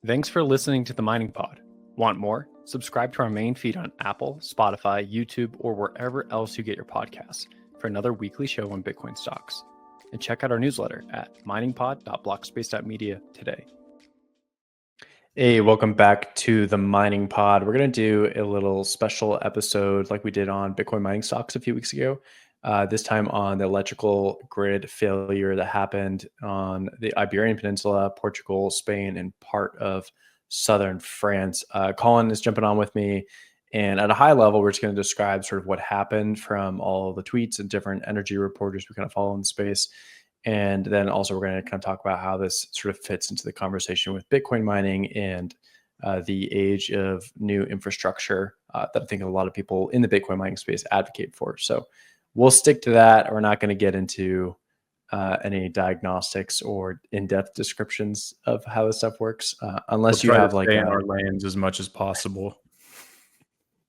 Thanks for listening to the Mining Pod. Want more? Subscribe to our main feed on Apple, Spotify, YouTube, or wherever else you get your podcasts for another weekly show on Bitcoin stocks. And check out our newsletter at miningpod.blockspace.media today. Hey, welcome back to the Mining Pod. We're going to do a little special episode like we did on Bitcoin mining stocks a few weeks ago. This time on the electrical grid failure that happened on the Iberian Peninsula, Portugal, Spain, and part of southern France. Colin is jumping on with me. And at a high level, we're just going to describe sort of what happened from all the tweets and different energy reporters we kind of follow in the space. And then also we're going to kind of talk about how this sort of fits into the conversation with Bitcoin mining and the age of new infrastructure that I think a lot of people in the Bitcoin mining space advocate for. So we'll stick to that. We're not going to get into any diagnostics or in-depth descriptions of how this stuff works, unless you have like in our lanes as much as possible.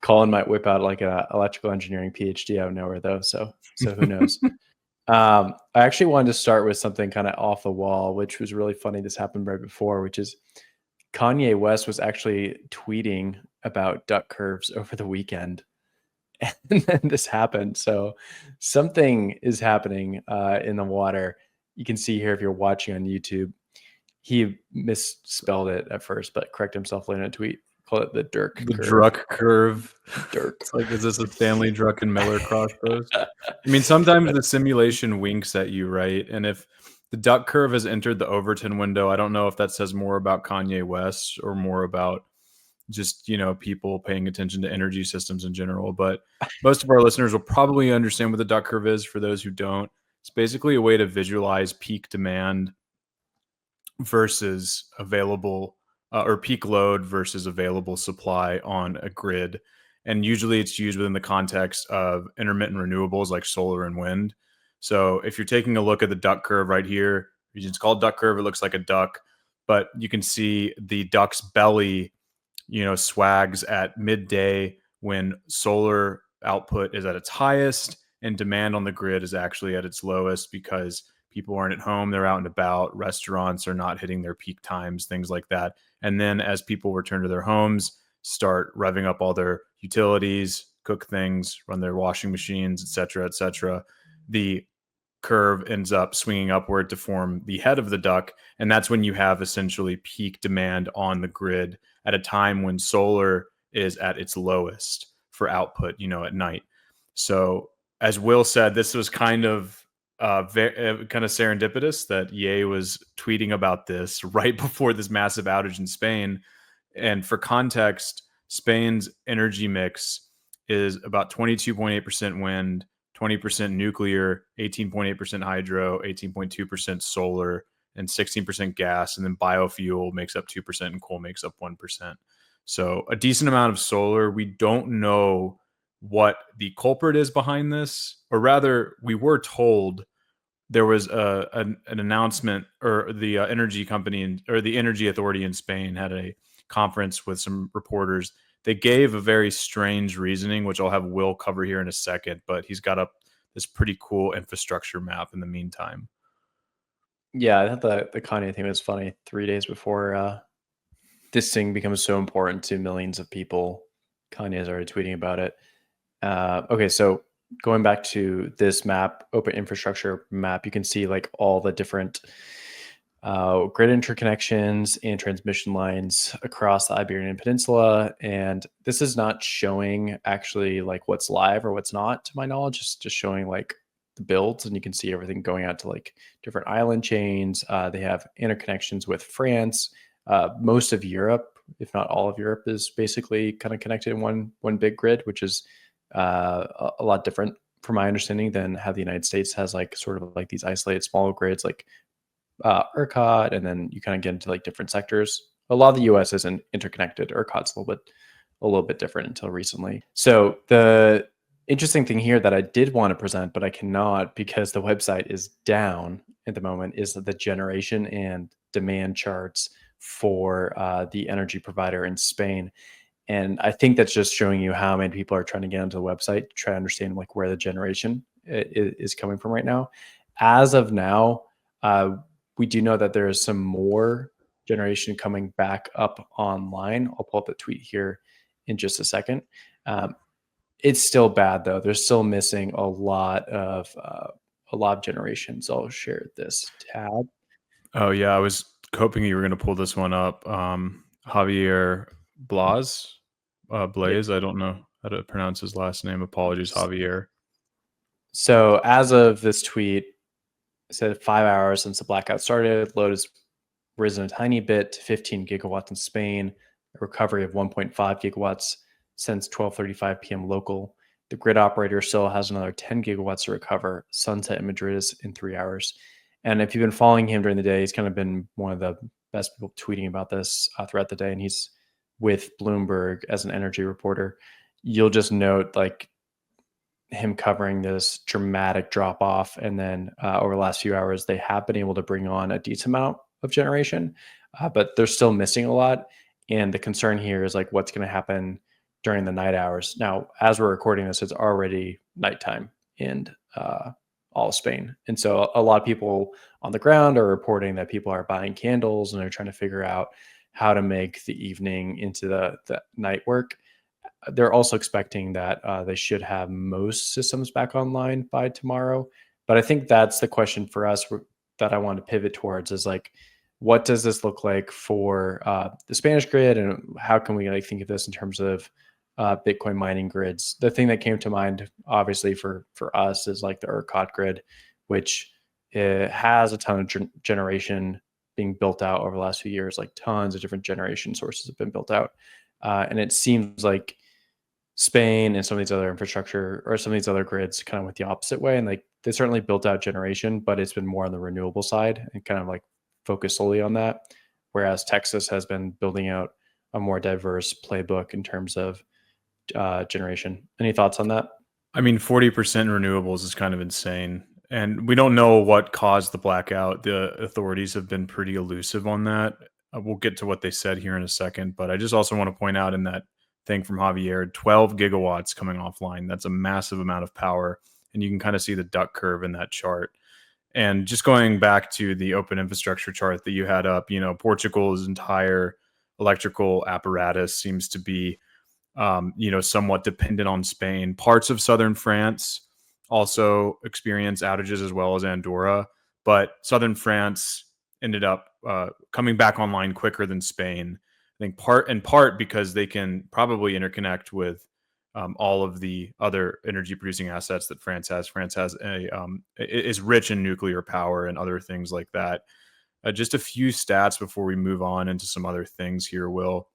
Colin might whip out like a electrical engineering PhD out of nowhere, though. So who knows? I actually wanted to start with something kind of off the wall, which was really funny. This happened right before, which is Kanye West was actually tweeting about duck curves over the weekend. And then this happened. So something is happening in the water. You can see here if you're watching on YouTube, he misspelled it at first, but corrected himself later in a tweet. Call it the Dirk The curve. Druck curve. Dirk. It's like, is this a Stanley Druckenmiller cross post? I mean, sometimes the simulation winks at you, right? And if the duck curve has entered the Overton window, I don't know if that says more about Kanye West or more about just, people paying attention to energy systems in general. But most of our listeners will probably understand what the duck curve is. For those who don't, it's basically a way to visualize peak demand versus available or peak load versus available supply on a grid. And usually it's used within the context of intermittent renewables like solar and wind. So if you're taking a look at the duck curve right here, it's called duck curve. It looks like a duck, but you can see the duck's belly, swags at midday when solar output is at its highest and demand on the grid is actually at its lowest because people aren't at home, they're out and about, restaurants are not hitting their peak times, things like that. And then as people return to their homes, start revving up all their utilities, cook things, run their washing machines, et cetera, the curve ends up swinging upward to form the head of the duck. And that's when you have essentially peak demand on the grid at a time when solar is at its lowest for output, at night. So as Will said, this was kind of serendipitous that Ye was tweeting about this right before this massive outage in Spain. And for context, Spain's energy mix is about 22.8% wind, 20% nuclear, 18.8% hydro, 18.2% solar, and 16% gas. And then biofuel makes up 2% and coal makes up 1%. So a decent amount of solar. We don't know what the culprit is behind this, or rather, we were told there was an announcement, or the energy company or the energy authority in Spain had a conference with some reporters. They gave a very strange reasoning, which I'll have Will cover here in a second, but he's got up this pretty cool infrastructure map in the meantime. Yeah, I thought the Kanye thing was funny. 3 days before this thing becomes so important to millions of people, Kanye is already tweeting about it. Okay, so going back to this map, open infrastructure map, you can see like all the different grid interconnections and transmission lines across the Iberian Peninsula. And this is not showing actually like what's live or what's not, to my knowledge. It's just showing like the builds, and you can see everything going out to like different island chains. They have interconnections with France. Most of Europe, if not all of Europe, is basically kind of connected in one big grid, which is a lot different from my understanding than how the United States has like sort of like these isolated small grids like ERCOT, and then you kind of get into like different sectors. A lot of the US isn't interconnected. ERCOT's a little bit different until recently. So the interesting thing here that I did want to present, but I cannot because the website is down at the moment, is the generation and demand charts for the energy provider in Spain. And I think that's just showing you how many people are trying to get onto the website to try to understand like where the generation is coming from right now. As of now, we do know that there is some more generation coming back up online. I'll pull up the tweet here in just a second. It's still bad though. They're still missing a lot of generations. I'll share this tab. Oh yeah, I was hoping you were going to pull this one up. Javier Blas, Yeah. Blaze. I don't know how to pronounce his last name. Apologies, Javier. So as of this tweet, it said 5 hours since the blackout started. Load has risen a tiny bit to 15 gigawatts in Spain, a recovery of 1.5 gigawatts since 12:35 p.m. local. The grid operator still has another 10 gigawatts to recover. Sunset in Madrid is in 3 hours. And if you've been following him during the day, he's kind of been one of the best people tweeting about this throughout the day. And he's with Bloomberg as an energy reporter. You'll just note like him covering this dramatic drop off. And then over the last few hours, they have been able to bring on a decent amount of generation, but they're still missing a lot. And the concern here is like what's going to happen during the night hours. Now, as we're recording this, it's already nighttime in all of Spain. And so a lot of people on the ground are reporting that people are buying candles and they're trying to figure out how to make the evening into the night work. They're also expecting that they should have most systems back online by tomorrow. But I think that's the question for us that I want to pivot towards is like, what does this look like for the Spanish grid, and how can we like think of this in terms of Bitcoin mining grids? The thing that came to mind, obviously, for us is like the ERCOT grid, which has a ton of generation being built out over the last few years. Like tons of different generation sources have been built out, and it seems like Spain and some of these other infrastructure or some of these other grids kind of went the opposite way. And like they certainly built out generation, but it's been more on the renewable side and kind of like focused solely on that. Whereas Texas has been building out a more diverse playbook in terms of generation. Any thoughts on that? I mean, 40% renewables is kind of insane. And we don't know what caused the blackout. The authorities have been pretty elusive on that. We'll get to what they said here in a second. But I just also want to point out in that thing from Javier, 12 gigawatts coming offline. That's a massive amount of power. And you can kind of see the duck curve in that chart. And just going back to the open infrastructure chart that you had up, Portugal's entire electrical apparatus seems to be somewhat dependent on Spain. Parts of southern France also experience outages as well as Andorra, but southern France ended up coming back online quicker than Spain. I think part because they can probably interconnect with all of the other energy producing assets that France has. France has is rich in nuclear power and other things like that. Just a few stats before we move on into some other things here, Will.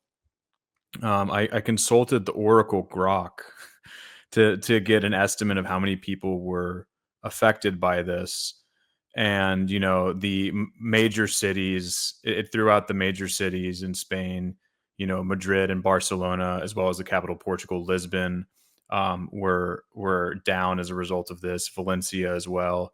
I consulted the Oracle Grok to get an estimate of how many people were affected by this. And, the major cities, it threw out the major cities in Spain, Madrid and Barcelona, as well as the capital, Portugal, Lisbon, were down as a result of this. Valencia as well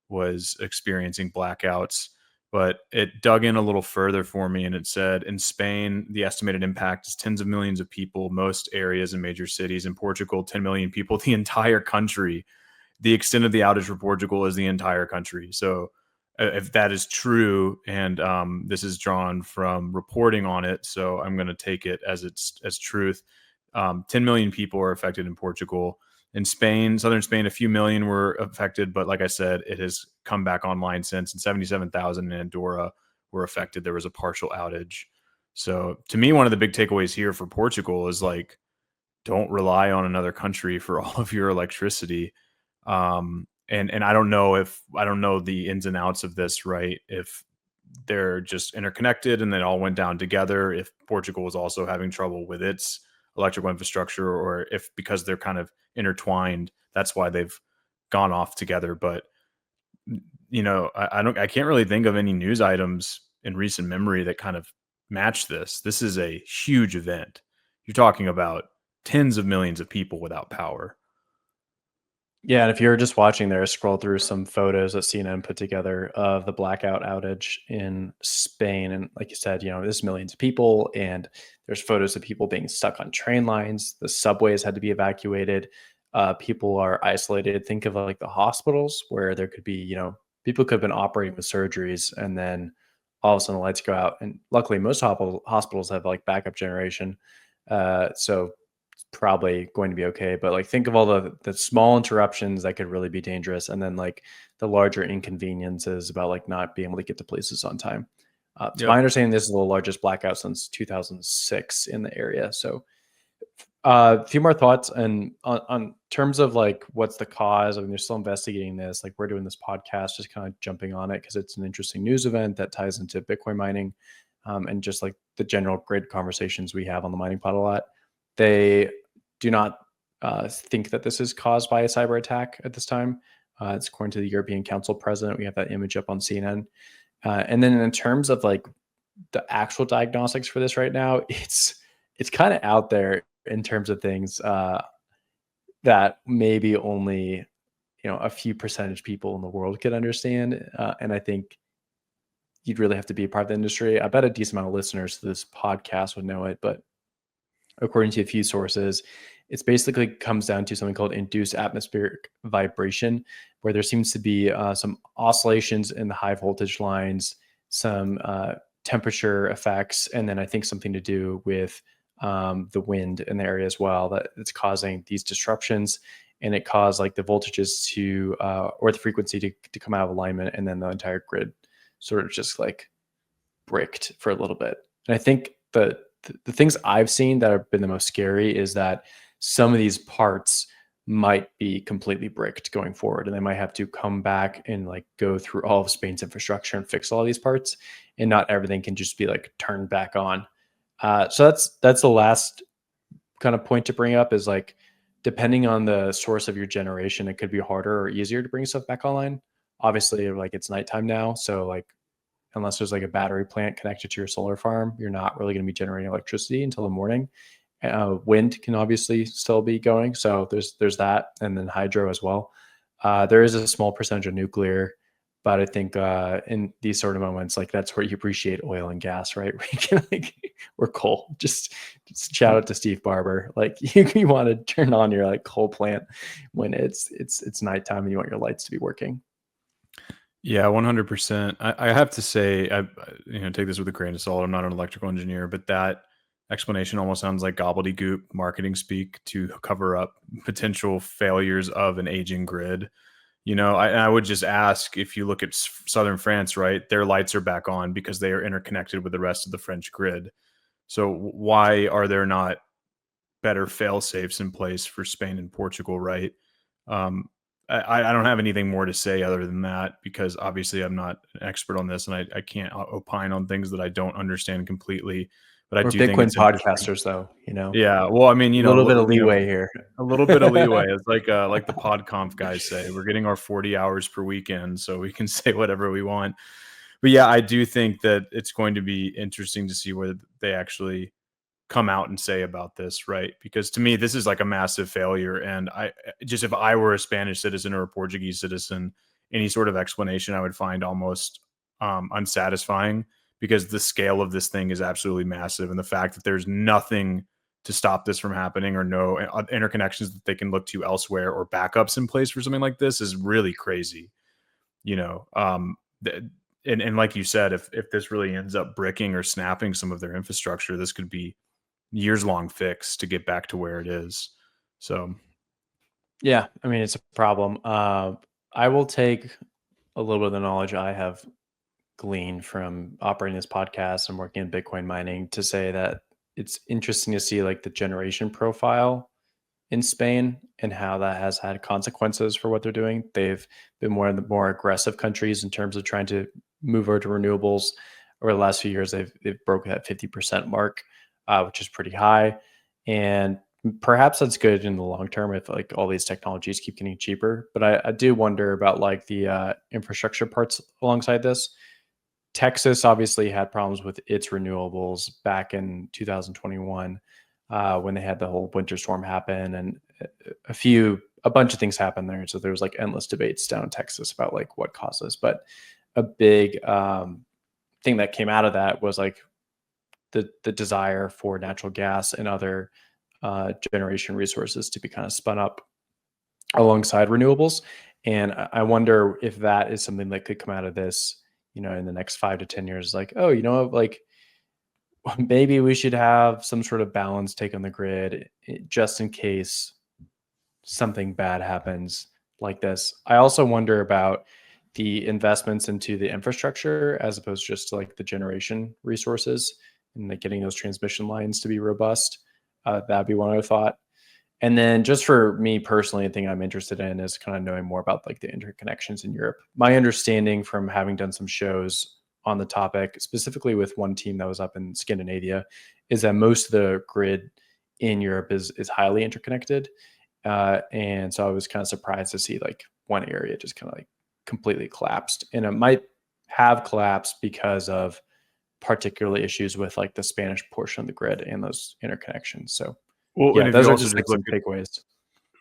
was experiencing blackouts. But it dug in a little further for me, and it said in Spain, the estimated impact is tens of millions of people, most areas and major cities. In Portugal, 10 million people, the entire country. The extent of the outage for Portugal is the entire country. So if that is true, and this is drawn from reporting on it, so I'm going to take it as truth. 10 million people are affected in Portugal. In Spain, southern Spain, a few million were affected, but like I said, it has come back online since, and 77,000 in Andorra were affected. There was a partial outage. So to me, one of the big takeaways here for Portugal is like, don't rely on another country for all of your electricity. And I don't know the ins and outs of this, right? If they're just interconnected and they all went down together, if Portugal was also having trouble with its electrical infrastructure, or if because they're kind of intertwined, that's why they've gone off together. But I can't really think of any news items in recent memory that kind of match this. This is a huge event. You're talking about tens of millions of people without power. Yeah, and if you're just watching there, scroll through some photos that CNN put together of the blackout outage in Spain. And like you said, there's millions of people, and there's photos of people being stuck on train lines. The subways had to be evacuated. People are isolated. Think of like the hospitals where there could be, people could have been operating with surgeries, and then all of a sudden the lights go out. And luckily, most hospitals have like backup generation, so it's probably going to be okay. But like, think of all the small interruptions that could really be dangerous, and then like the larger inconveniences about like not being able to get to places on time. To my Yep. understanding, this is the largest blackout since 2006 in the area. So a few more thoughts and on terms of like what's the cause. I mean, they're still investigating this. Like, we're doing this podcast, just kind of jumping on it because it's an interesting news event that ties into Bitcoin mining, and just like the general grid conversations we have on the mining pod a lot. They do not think that this is caused by a cyber attack at this time. It's according to the European Council president. We have that image up on CNN. And then in terms of like the actual diagnostics for this right now, it's kind of out there in terms of things that maybe only a few percentage people in the world could understand. And I think you'd really have to be a part of the industry. I bet a decent amount of listeners to this podcast would know it, but according to a few sources, it's basically comes down to something called induced atmospheric vibration, where there seems to be some oscillations in the high voltage lines, some temperature effects, and then I think something to do with the wind in the area as well, that it's causing these disruptions. And it caused like the voltages to or the frequency to come out of alignment, and then the entire grid sort of just like bricked for a little bit. And I think the things I've seen that have been the most scary is that some of these parts might be completely bricked going forward, and they might have to come back and like go through all of Spain's infrastructure and fix all these parts, and not everything can just be like turned back on. So that's the last kind of point to bring up, is like, depending on the source of your generation, it could be harder or easier to bring stuff back online. Obviously, like, it's nighttime now, so like, unless there's like a battery plant connected to your solar farm, you're not really going to be generating electricity until the morning. Wind can obviously still be going, so there's that, and then hydro as well. There is a small percentage of nuclear, but I think in these sort of moments, like, that's where you appreciate oil and gas, right? Where you can like, or coal. Just shout out to Steve Barber. Like, you want to turn on your like coal plant when it's nighttime and you want your lights to be working. Yeah, 100%. I have to say, take this with a grain of salt. I'm not an electrical engineer, but that explanation almost sounds like gobbledygook marketing speak to cover up potential failures of an aging grid. I would just ask, if you look at southern France, right, their lights are back on because they are interconnected with the rest of the French grid. So why are there not better fail safes in place for Spain and Portugal, right? Um, I don't have anything more to say other than that, because obviously I'm not an expert on this, and I can't opine on things that I don't understand completely. But I We're do think Bitcoin it's interesting. podcasters, though. Yeah, well, I mean, A little bit of leeway here. a little bit of leeway. It's like the PodConf guys say, we're getting our 40 hours per weekend, so we can say whatever we want. But yeah, I do think that it's going to be interesting to see whether they actually come out and say about this, right? Because to me, this is like a massive failure. And if I were a Spanish citizen or a Portuguese citizen, any sort of explanation I would find almost unsatisfying, because the scale of this thing is absolutely massive. And the fact that there's nothing to stop this from happening, or no interconnections that they can look to elsewhere, or backups in place for something like this, is really crazy. You know, and like you said, if this really ends up bricking or snapping some of their infrastructure, this could be years long fix to get back to where it is. So Yeah, I mean, it's a problem. I will take a little bit of the knowledge I have gleaned from operating this podcast and working in Bitcoin mining to say that it's interesting to see like the generation profile in Spain and how that has had consequences for what they're doing. They've been one of the more aggressive countries in terms of trying to move over to renewables. Over the last few years, they've broken that 50% mark, which is pretty high. And perhaps that's good in the long term if like all these technologies keep getting cheaper. But I do wonder about like the infrastructure parts alongside this. Texas obviously had problems with its renewables back in 2021 when they had the whole winter storm happen, and a bunch of things happened there. So there was like endless debates down in Texas about like what causes. But a big thing that came out of that was like the desire for natural gas and other generation resources to be kind of spun up alongside renewables. And I wonder if that is something that could come out of this, in the next 5 to 10 years, like, oh, you know what, like maybe we should have some sort of balance take on the grid just in case something bad happens like this. I also wonder about the investments into the infrastructure as opposed just to like the generation resources and like getting those transmission lines to be robust. That'd be one other thought. And then just for me personally, the thing I'm interested in is kind of knowing more about like the interconnections in Europe. My understanding from having done some shows on the topic, specifically with one team that was up in Scandinavia, is that most of the grid in Europe is highly interconnected. And so I was kind of surprised to see like one area just kind of like completely collapsed. And it might have collapsed because of particular issues with like the Spanish portion of the grid and those interconnections. So Well, yeah, and if those you are also just like just some look at takeaways.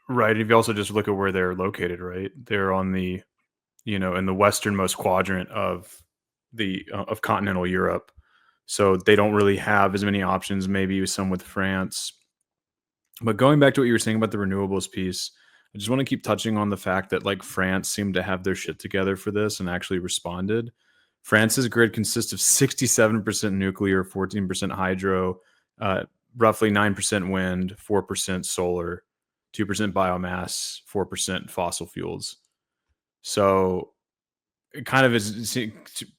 right, if you also just look at where they're located, right, they're on the in the westernmost quadrant of the of continental Europe, so they don't really have as many options. Maybe some with France. But going back to what you were saying about the renewables piece, I just want to keep touching on the fact that like France seemed to have their shit together for this and actually responded. France's grid consists of 67% nuclear, 14% hydro, uh, roughly 9% wind, 4% solar, 2% biomass, 4% fossil fuels. So it kind of is,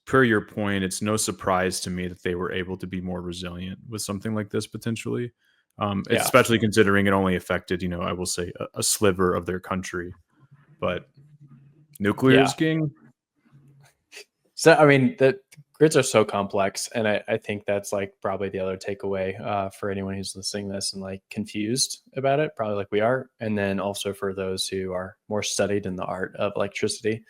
per your point, it's no surprise to me that they were able to be more resilient with something like this potentially. Yeah. Especially considering it only affected, I will say a sliver of their country, but nuclear Yeah. is king. So, I mean, the grids are so complex. And I think that's like probably the other takeaway for anyone who's listening to this and like confused about it, probably like we are. And then also for those who are more studied in the art of electricity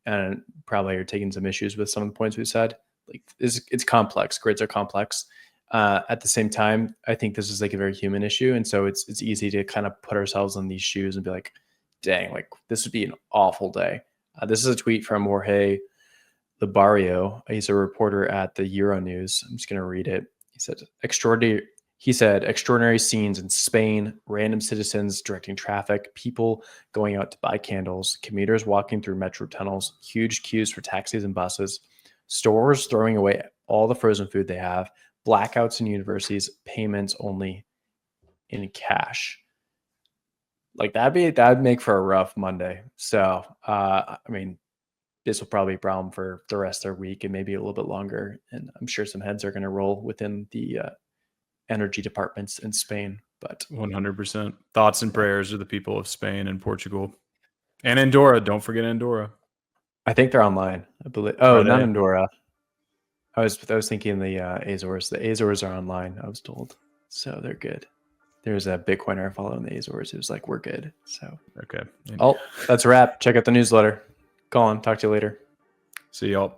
and probably are taking some issues with some of the points we said. Like it's complex. Grids are complex. At the same time, I think this is like a very human issue, and so it's easy to kind of put ourselves in these shoes and be like, "Dang, like this would be an awful day." This is a tweet from Jorge Libario. He's a reporter at the Euronews. I'm just going to read it. He said, extraordinary scenes in Spain, random citizens directing traffic, people going out to buy candles, commuters walking through metro tunnels, huge queues for taxis and buses, stores throwing away all the frozen food they have, blackouts in universities, payments only in cash. Like that'd make for a rough Monday. So, I mean, this will probably be a problem for the rest of their week and maybe a little bit longer. And I'm sure some heads are going to roll within the energy departments in Spain. But 100%. Thoughts and prayers are the people of Spain and Portugal and Andorra. Don't forget Andorra. I think they're online. I believe. Oh, Are not they? Andorra. I was thinking the Azores. The Azores are online, I was told, so they're good. There's a Bitcoiner I follow in the Azores who's like, we're good. So Okay. oh, that's a wrap. Check out the newsletter. Colin, talk to you later. See y'all.